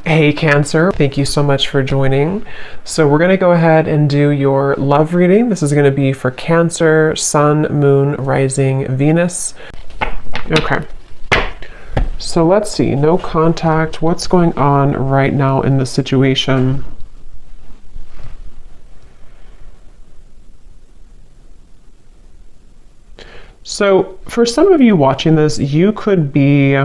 Hey Cancer, thank you so much for joining. So we're going to go ahead and do your love reading. This is going to be for Cancer, Sun, Moon, Rising, Venus. Okay. So let's see, no contact. What's going on right now in the situation? So for some of you watching this, you could be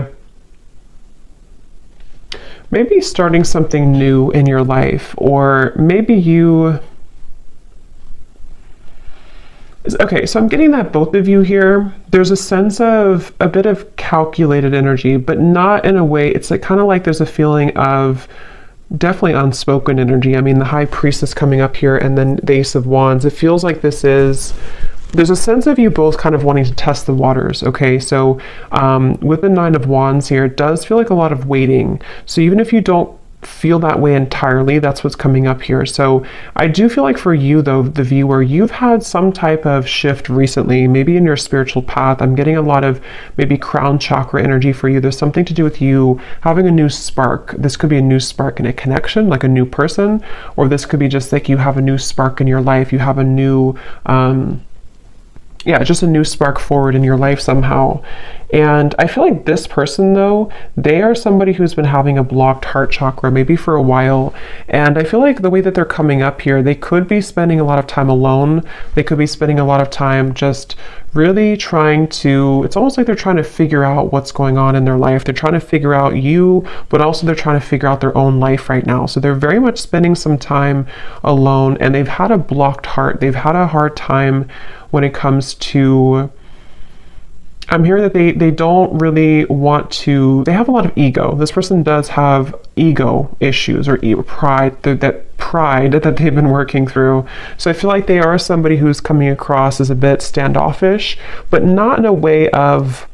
maybe starting something new in your life, or maybe okay, so I'm getting that both of you here, there's a sense of a bit of calculated energy, but not in a way, it's like kind of like there's a feeling of definitely unspoken energy. I mean, the High Priestess coming up here and then the Ace of Wands, it feels like there's a sense of you both kind of wanting to test the waters, okay? So with the Nine of Wands here, it does feel like a lot of waiting. So even if you don't feel that way entirely, that's what's coming up here. So I do feel like for you, though, the viewer, you've had some type of shift recently, maybe in your spiritual path. I'm getting a lot of maybe crown chakra energy for you. There's something to do with you having a new spark. This could be a new spark in a connection, like a new person, or this could be just like you have a new spark in your life. You have a new just a new spark forward in your life somehow. And I feel like this person, though, they are somebody who's been having a blocked heart chakra maybe for a while. And I feel like the way that they're coming up here, they could be spending a lot of time alone. They could be spending a lot of time just really trying to, it's almost like they're trying to figure out what's going on in their life. They're trying to figure out you, but also they're trying to figure out their own life right now. So they're very much spending some time alone, and they've had a blocked heart. They've had a hard time when it comes to, I'm hearing that they don't really want to, they have a lot of ego. This person does have ego issues or pride, that pride that they've been working through. So I feel like they are somebody who's coming across as a bit standoffish, but not in a way of,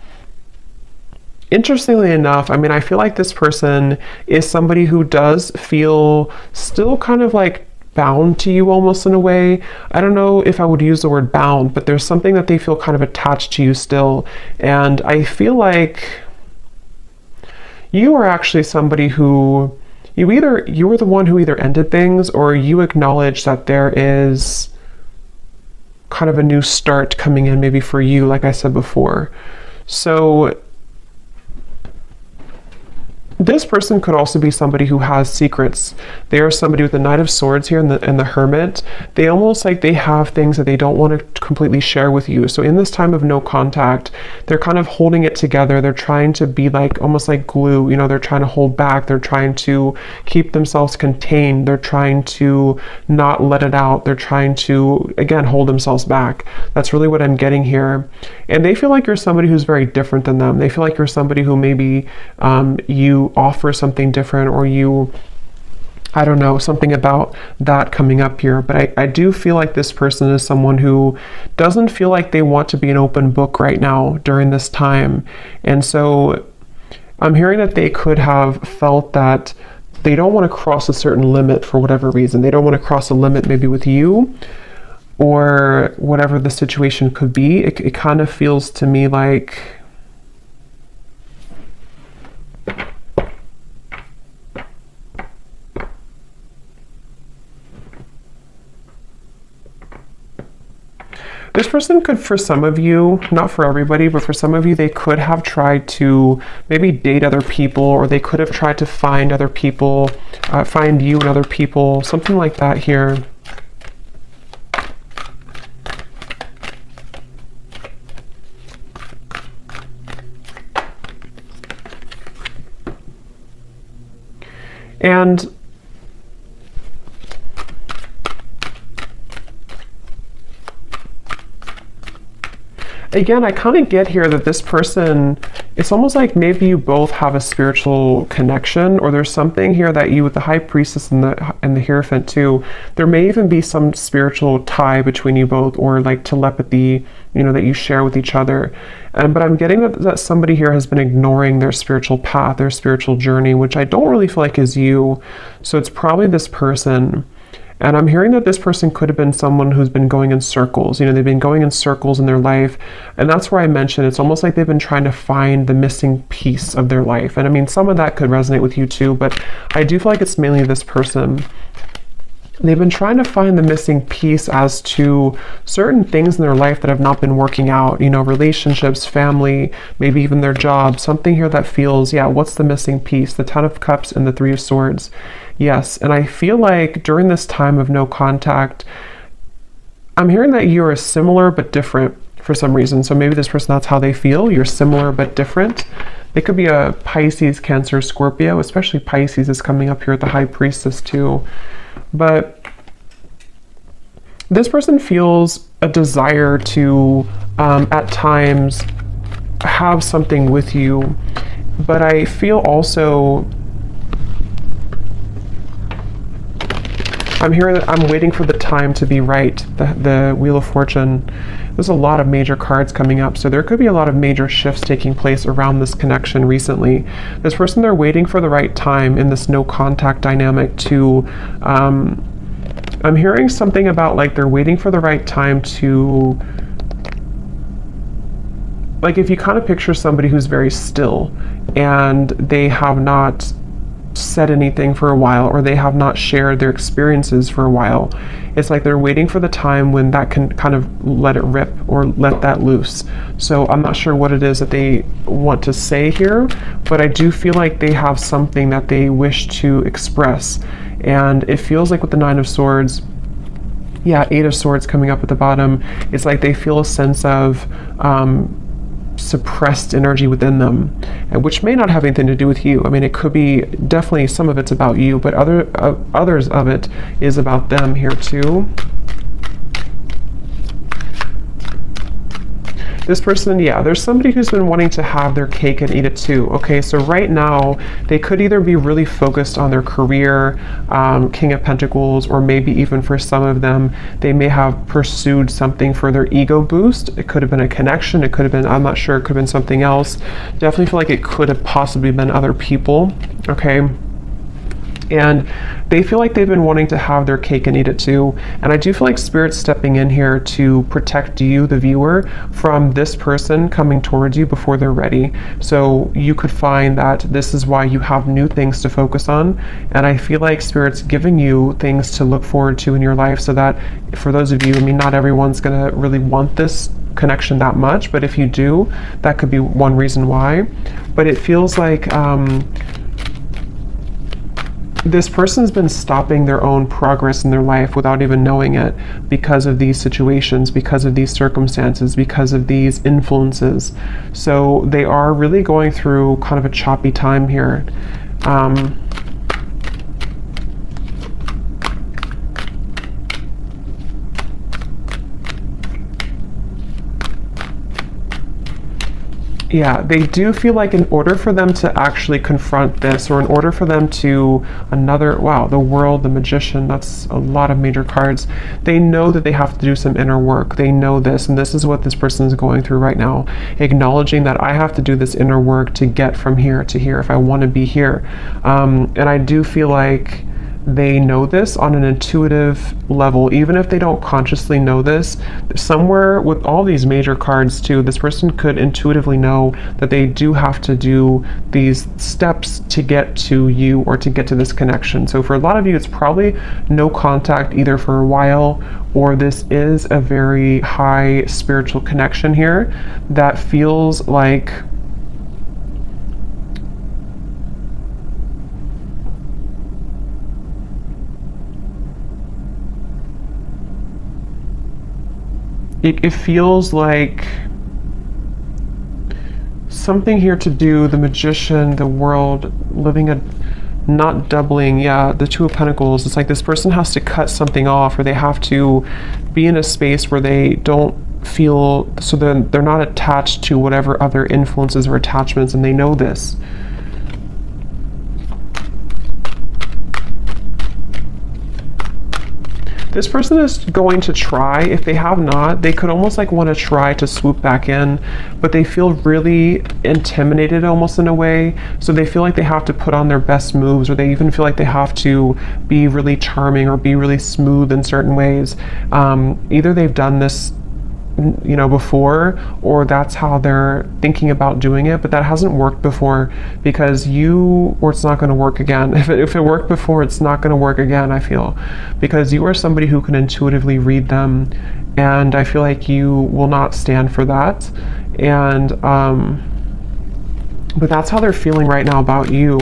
interestingly enough, I mean, I feel like this person is somebody who does feel still kind of like bound to you almost in a way. I don't know if I would use the word bound, but there's something that they feel kind of attached to you still. And I feel like you are actually somebody who you were the one who either ended things, or you acknowledge that there is kind of a new start coming in maybe for you, like I said before. So this person could also be somebody who has secrets. They are somebody with the Knight of Swords here and the Hermit. They almost like they have things that they don't want to completely share with you. So in this time of no contact, they're kind of holding it together. They're trying to be like almost like glue. You know, they're trying to hold back. They're trying to keep themselves contained. They're trying to not let it out. They're trying to, again, hold themselves back. That's really what I'm getting here. And they feel like you're somebody who's very different than them. They feel like you're somebody who maybe you offer something different, or you, I don't know, something about that coming up here. But I do feel like this person is someone who doesn't feel like they want to be an open book right now during this time. And so I'm hearing that they could have felt that they don't want to cross a certain limit for whatever reason. They don't want to cross a limit maybe with you, or whatever the situation could be. It kind of feels to me like this person could, for some of you, not for everybody, but for some of you, they could have tried to maybe date other people, or they could have tried to find other people, find you and other people, something like that here. And again, I kind of get here that this person, it's almost like maybe you both have a spiritual connection, or there's something here that you, with the High Priestess and the Hierophant too, there may even be some spiritual tie between you both, or like telepathy, you know, that you share with each other. But I'm getting that somebody here has been ignoring their spiritual path, their spiritual journey, which I don't really feel like is you. So it's probably this person. And I'm hearing that this person could have been someone who's been going in circles. You know, they've been going in circles in their life. And that's where I mentioned it's almost like they've been trying to find the missing piece of their life. And I mean, some of that could resonate with you too, but I do feel like it's mainly this person. They've been trying to find the missing piece as to certain things in their life that have not been working out, you know, relationships, family, maybe even their job, something here that feels, yeah, what's the missing piece? The Ten of Cups and the Three of Swords. Yes, and I feel like during this time of no contact, I'm hearing that you are similar but different for some reason. So maybe this person, that's how they feel. You're similar but different. They could be a Pisces, Cancer, Scorpio, especially Pisces is coming up here at the High Priestess too. But this person feels a desire to, at times, have something with you. But I feel also, I'm hearing that I'm waiting for the time to be right. The Wheel of Fortune. There's a lot of major cards coming up, so there could be a lot of major shifts taking place around this connection recently. This person, they're waiting for the right time in this no contact dynamic to, I'm hearing something about like they're waiting for the right time to, like if you kind of picture somebody who's very still and they have not said anything for a while, or they have not shared their experiences for a while. It's like they're waiting for the time when that can kind of let it rip or let that loose. So I'm not sure what it is that they want to say here, but I do feel like they have something that they wish to express. And it feels like with the Nine of Swords, yeah, Eight of Swords coming up at the bottom, it's like they feel a sense of suppressed energy within them, and which may not have anything to do with you. I mean, it could be, definitely some of it's about you, but others of it is about them here too. This person, yeah, there's somebody who's been wanting to have their cake and eat it too. Okay, so right now, they could either be really focused on their career, King of Pentacles, or maybe even for some of them, they may have pursued something for their ego boost. It could have been a connection. It could have been, I'm not sure, it could have been something else. Definitely feel like it could have possibly been other people, okay? And they feel like they've been wanting to have their cake and eat it too. And I do feel like Spirit's stepping in here to protect you, the viewer, from this person coming towards you before they're ready. So you could find that this is why you have new things to focus on. And I feel like Spirit's giving you things to look forward to in your life, so that for those of you, I mean, not everyone's gonna really want this connection that much, but if you do, that could be one reason why. But it feels like this person's been stopping their own progress in their life without even knowing it, because of these situations, because of these circumstances, because of these influences. So they are really going through kind of a choppy time here. Yeah, they do feel like in order for them to actually confront this, or in order for them to wow, the World, the Magician, that's a lot of major cards. They know that they have to do some inner work. They know this, and this is what this person is going through right now. Acknowledging that I have to do this inner work to get from here to here if I want to be here. And I do feel like they know this on an intuitive level, even if they don't consciously know this. Somewhere with all these major cards too, this person could intuitively know that they do have to do these steps to get to you, or to get to this connection. So for a lot of you, it's probably no contact either for a while, or this is a very high spiritual connection here that feels like it feels like something here to do, the Magician, the World, living a, not doubling, yeah, the Two of Pentacles. It's like this person has to cut something off, or they have to be in a space where they don't feel, so then they're not attached to whatever other influences or attachments, and they know this. This person is going to try. If they have not, they could almost like want to try to swoop back in, but they feel really intimidated almost in a way. So they feel like they have to put on their best moves, or they even feel like they have to be really charming or be really smooth in certain ways. Either they've done this before, or that's how they're thinking about doing it, but that hasn't worked before because it's not going to work again. If it worked before, it's not going to work again, I feel, because you are somebody who can intuitively read them, and I feel like you will not stand for that. And but that's how they're feeling right now about you.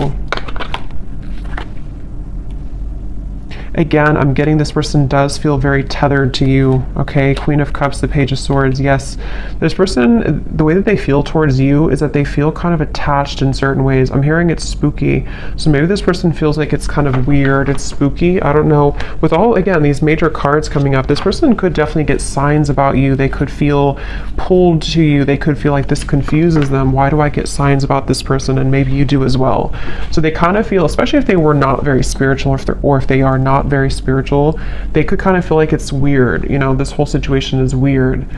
Again, I'm getting this person does feel very tethered to you, okay? Queen of Cups, the Page of Swords, yes. This person, the way that they feel towards you is that they feel kind of attached in certain ways. I'm hearing it's spooky. So maybe this person feels like it's kind of weird, it's spooky, I don't know. With all, again, these major cards coming up, this person could definitely get signs about you. They could feel pulled to you. They could feel like this confuses them. Why do I get signs about this person? And maybe you do as well. So they kind of feel, especially if they were not very spiritual, or if they are not very spiritual, they could kind of feel like it's weird. This whole situation is weird.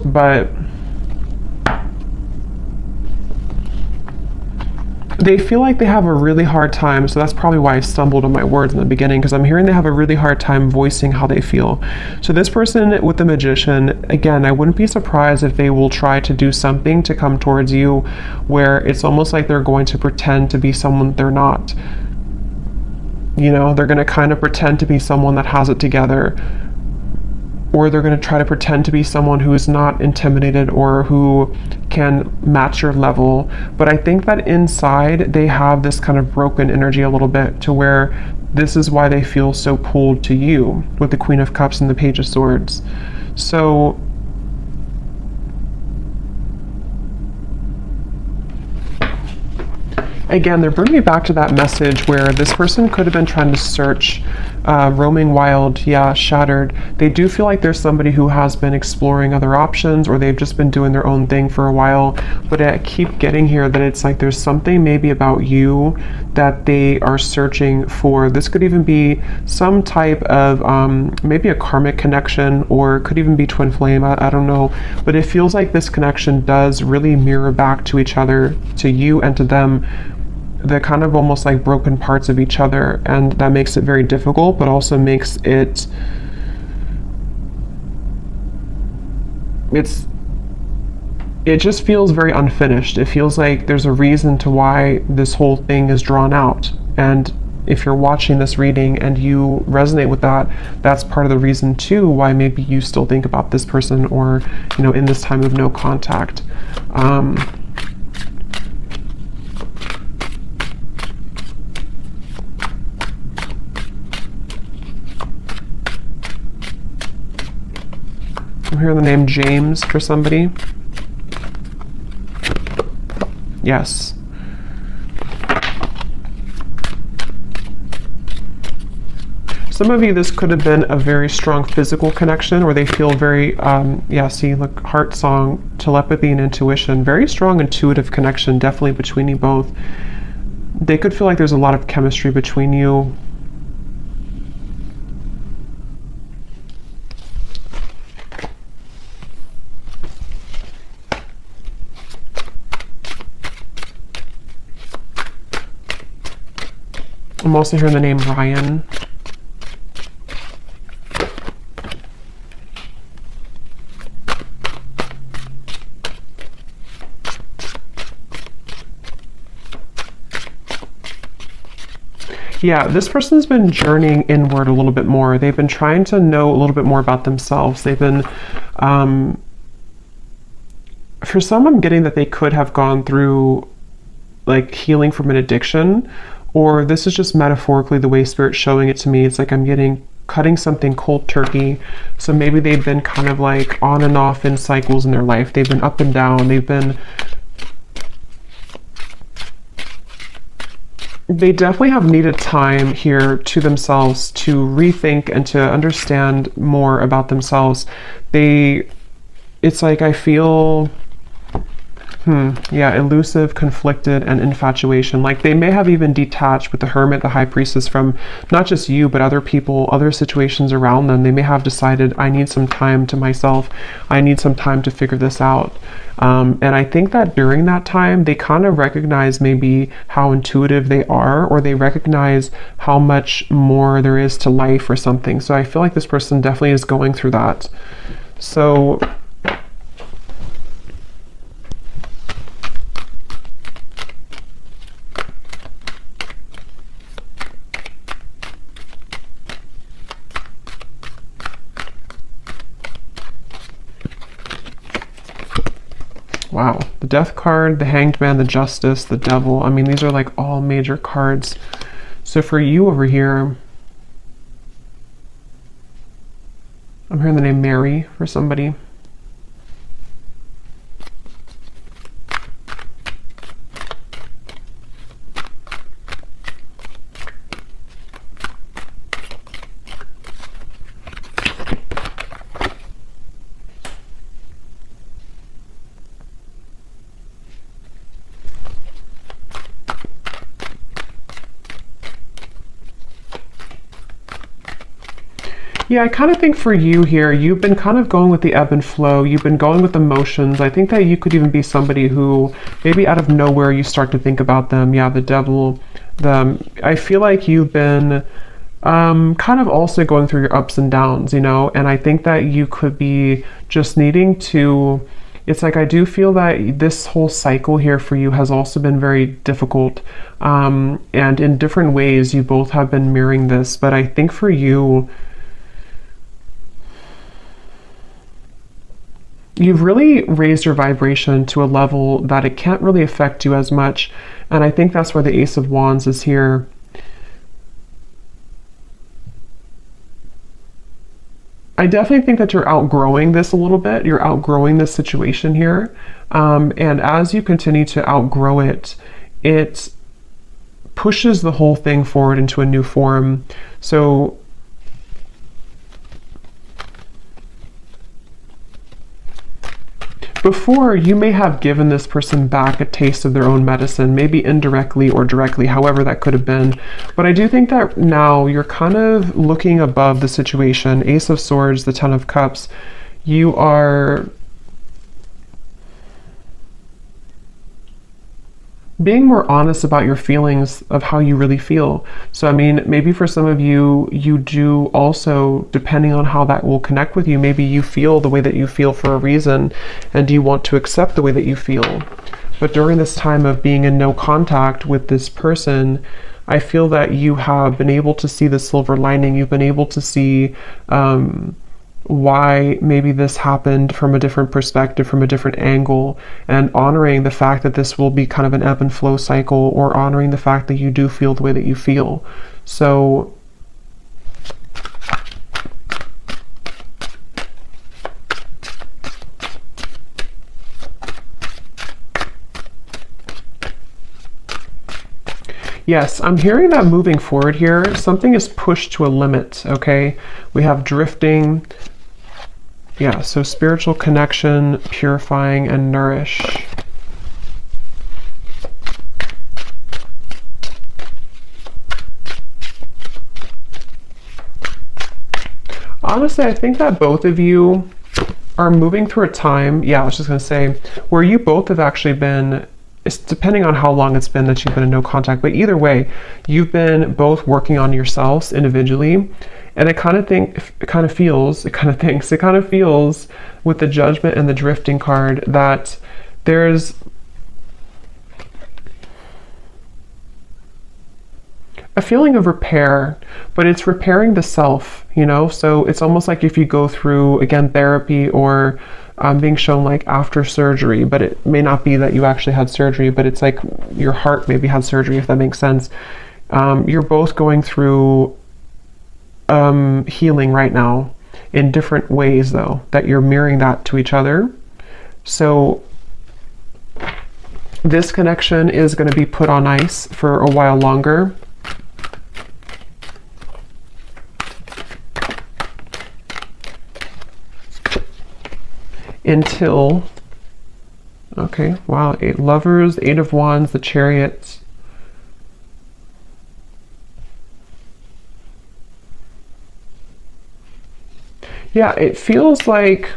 But they feel like they have a really hard time, so that's probably why I stumbled on my words in the beginning, because I'm hearing they have a really hard time voicing how they feel. So this person with the Magician, again, I wouldn't be surprised if they will try to do something to come towards you where it's almost like they're going to pretend to be someone they're not. They're going to kind of pretend to be someone that has it together, or they're going to try to pretend to be someone who is not intimidated or who can match your level. But I think that inside they have this kind of broken energy a little bit, to where this is why they feel so pulled to you with the Queen of Cups and the Page of Swords. So again, they're bringing me back to that message where this person could have been trying to search, roaming wild, shattered. They do feel like there's somebody who has been exploring other options, or they've just been doing their own thing for a while. But I keep getting here that it's like there's something maybe about you that they are searching for. This could even be some type of maybe a karmic connection, or it could even be twin flame. I don't know. But it feels like this connection does really mirror back to each other, to you and to them, the kind of almost like broken parts of each other, and that makes it very difficult, but also makes it just feels very unfinished. It feels like there's a reason to why this whole thing is drawn out, and if you're watching this reading and you resonate with that, that's part of the reason too why maybe you still think about this person, or in this time of no contact. I'm hearing the name James for somebody. Yes. Some of you, this could have been a very strong physical connection, or they feel very, see, look, heart song, telepathy and intuition, very strong intuitive connection, definitely between you both. They could feel like there's a lot of chemistry between you. I'm also hearing the name Ryan. Yeah, this person's been journeying inward a little bit more. They've been trying to know a little bit more about themselves. They've been, for some, I'm getting that they could have gone through like healing from an addiction, or this is just metaphorically the way Spirit's showing it to me. It's like I'm getting cutting something cold turkey. So maybe they've been kind of like on and off in cycles in their life. They've been up and down. They definitely have needed time here to themselves to rethink and to understand more about themselves. It's like I feel Yeah, elusive, conflicted, and infatuation. Like they may have even detached with the Hermit, the High Priestess, from not just you, but other people, other situations around them. They may have decided, I need some time to myself. I need some time to figure this out. And I think that during that time, they kind of recognize maybe how intuitive they are, or they recognize how much more there is to life or something. So I feel like this person definitely is going through that. So wow, the Death card, the Hanged Man, the Justice, the Devil. I mean, these are like all major cards. So for you over here, I'm hearing the name Mary for somebody. Yeah, I kind of think for you here, you've been kind of going with the ebb and flow. You've been going with emotions. I think that you could even be somebody who maybe out of nowhere you start to think about them. Yeah, the Devil. I feel like you've been kind of also going through your ups and downs, you know, and I think that you could be just needing to, it's like I do feel that this whole cycle here for you has also been very difficult, and in different ways you both have been mirroring this, but I think for you, you've really raised your vibration to a level that it can't really affect you as much. And I think that's why the Ace of Wands is here. I definitely think that you're outgrowing this a little bit. You're outgrowing this situation here. And as you continue to outgrow it, it pushes the whole thing forward into a new form. So before, you may have given this person back a taste of their own medicine, maybe indirectly or directly, however that could have been. But I do think that now you're kind of looking above the situation. Ace of Swords, the Ten of Cups, you are being more honest about your feelings of how you really feel. So I mean, maybe for some of you, you do also, depending on how that will connect with you, maybe you feel the way that you feel for a reason, and you want to accept the way that you feel. But during this time of being in no contact with this person, I feel that you have been able to see the silver lining. You've been able to see why maybe this happened from a different perspective, from a different angle, and honoring the fact that this will be kind of an ebb and flow cycle, or honoring the fact that you do feel the way that you feel. So yes, I'm hearing that moving forward here, something is pushed to a limit, okay? We have drifting. Yeah, so spiritual connection, purifying, and nourish. Honestly, I think that both of you are moving through a time, yeah, I was just going to say, where you both have actually been, it's depending on how long it's been that you've been in no contact, but either way, you've been both working on yourselves individually. And it kind of feels with the Judgment and the Drifting card that there's a feeling of repair, but it's repairing the self, you know? So it's almost like if you go through, again, therapy, or being shown like after surgery, but it may not be that you actually had surgery, but it's like your heart maybe had surgery, if that makes sense. You're both going through healing right now in different ways, though, that you're mirroring that to each other. So this connection is going to be put on ice for a while longer. Until, Okay, wow. 8 lovers, 8 of wands, the chariot. Yeah, it feels like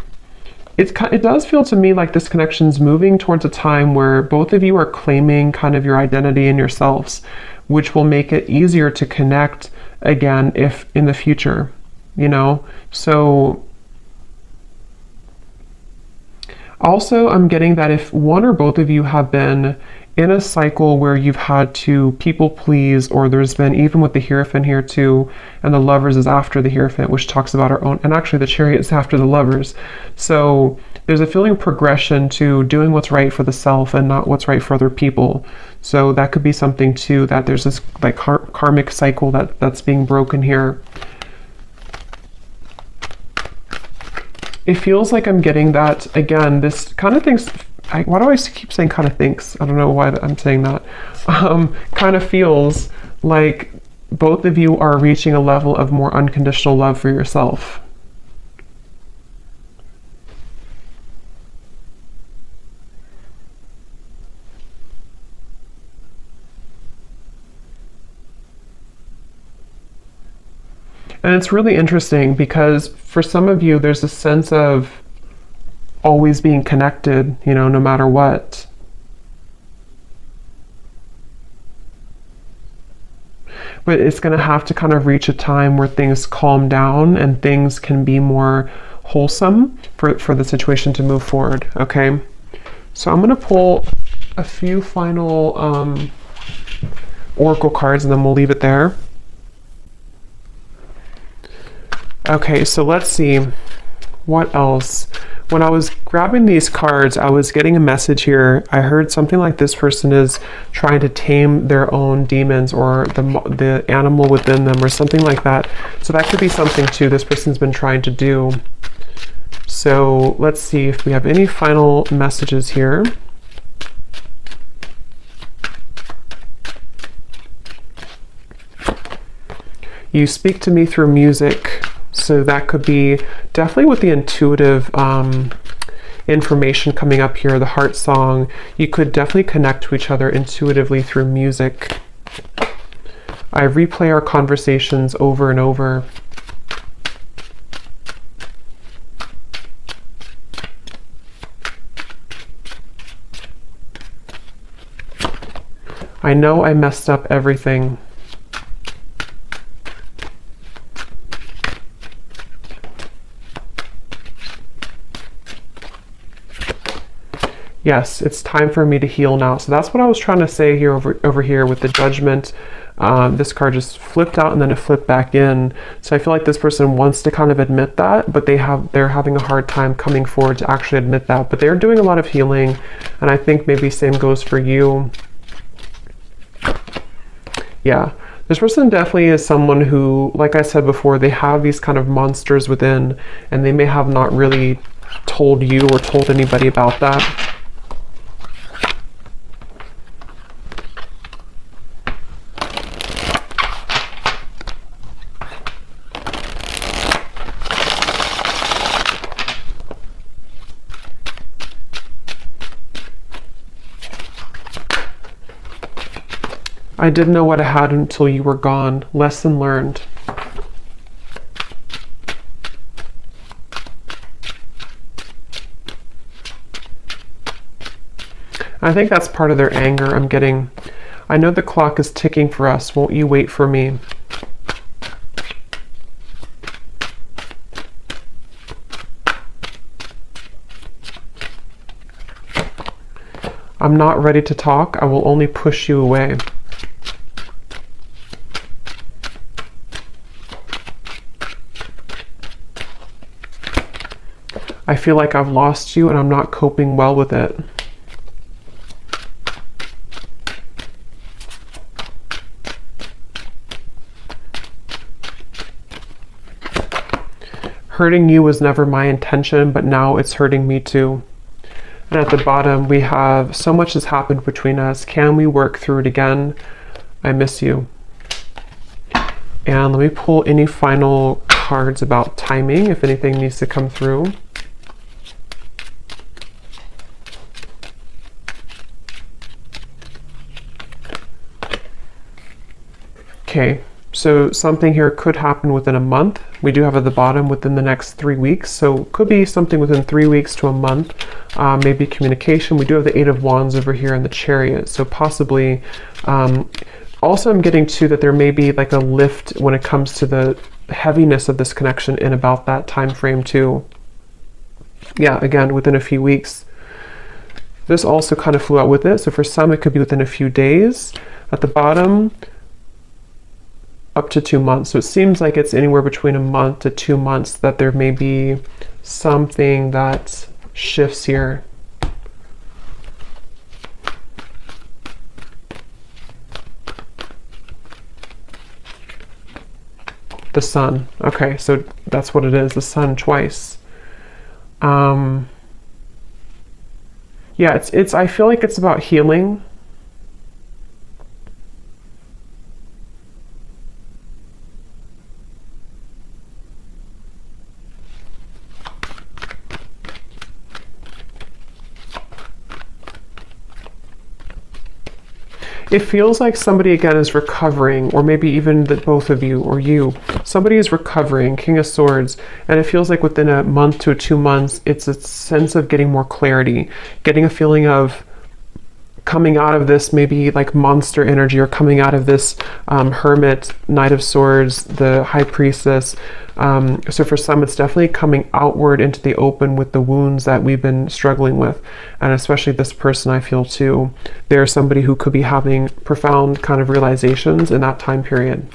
it does feel to me like this connection's moving towards a time where both of you are claiming kind of your identity and yourselves, which will make it easier to connect again if in the future, you know? So also I'm getting that if one or both of you have been in a cycle where you've had to people please, or there's been, even with the Hierophant here too, and the lovers is after the Hierophant, which talks about our own, and actually the chariot is after the lovers. So there's a feeling of progression to doing what's right for the self and not what's right for other people. So that could be something too, that there's this like karmic cycle that's being broken here. It feels like I'm getting that, again, this kind of things, why do I keep saying kind of thinks? I don't know why I'm saying that. Kind of feels like both of you are reaching a level of more unconditional love for yourself. And it's really interesting because for some of you, there's a sense of always being connected, you know, no matter what. But it's going to have to kind of reach a time where things calm down and things can be more wholesome for the situation to move forward, okay? So I'm going to pull a few final oracle cards and then we'll leave it there. Okay, so let's see. What else? When I was grabbing these cards, I was getting a message here. I heard something like this person is trying to tame their own demons or the animal within them or something like that. So that could be something too this person's been trying to do. So let's see if we have any final messages here. You speak to me through music. So that could be definitely with the intuitive information coming up here, the heart song. You could definitely connect to each other intuitively through music. I replay our conversations over and over. I know I messed up everything. Yes, it's time for me to heal now. So that's what I was trying to say here over here with the Judgment. This card just flipped out and then it flipped back in. So I feel like this person wants to kind of admit that, but they're having a hard time coming forward to actually admit that. But they're doing a lot of healing, and I think maybe same goes for you. Yeah. This person definitely is someone who, like I said before, they have these kind of monsters within, and they may have not really told you or told anybody about that. I didn't know what I had until you were gone. Lesson learned. I think that's part of their anger. I'm getting, I know the clock is ticking for us. Won't you wait for me? I'm not ready to talk. I will only push you away. I feel like I've lost you and I'm not coping well with it. Hurting you was never my intention, but now it's hurting me too. And at the bottom, we have, so much has happened between us. Can we work through it again? I miss you. And let me pull any final cards about timing, if anything needs to come through. Okay, so something here could happen within a month. We do have at the bottom within the next 3 weeks. So could be something within 3 weeks to a month, maybe communication. We do have the Eight of Wands over here in the Chariot. So possibly, also I'm getting to that there may be like a lift when it comes to the heaviness of this connection in about that time frame too. Yeah, again, within a few weeks. This also kind of flew out with it. So for some, it could be within a few days. At the bottom, up to 2 months. So it seems like it's anywhere between a month to 2 months that there may be something that shifts here. The Sun. Okay, so that's what it is, the Sun twice. Yeah, it's I feel like it's about healing. It feels like somebody again is recovering, or maybe even the both of you or you. Somebody is recovering, King of Swords, and it feels like within a month to 2 months, it's a sense of getting more clarity, getting a feeling of coming out of this maybe like monster energy, or coming out of this Hermit, Knight of Swords, the High Priestess. So for some, it's definitely coming outward into the open with the wounds that we've been struggling with. And especially this person, I feel too, they're somebody who could be having profound kind of realizations in that time period.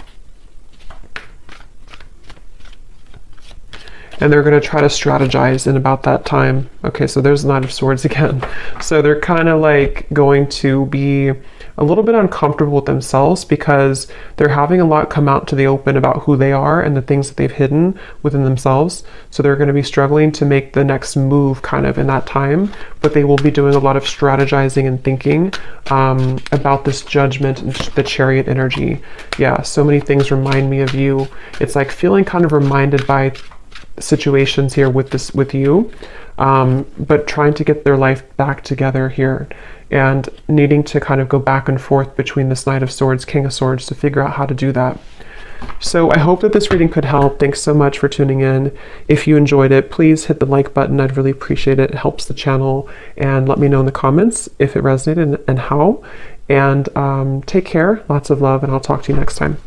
And they're going to try to strategize in about that time. Okay, so there's the Knight of Swords again. So they're kind of like going to be a little bit uncomfortable with themselves because they're having a lot come out to the open about who they are and the things that they've hidden within themselves. So they're going to be struggling to make the next move kind of in that time, but they will be doing a lot of strategizing and thinking about this Judgment and the Chariot energy. Yeah, so many things remind me of you. It's like feeling kind of reminded by situations here with you, but trying to get their life back together here and needing to kind of go back and forth between this Knight of Swords, King of Swords to figure out how to do that. So I hope that this reading could help. Thanks so much for tuning in. If you enjoyed it, please hit the like button. I'd really appreciate it. It helps the channel, and let me know in the comments if it resonated and how. And take care, lots of love, and I'll talk to you next time.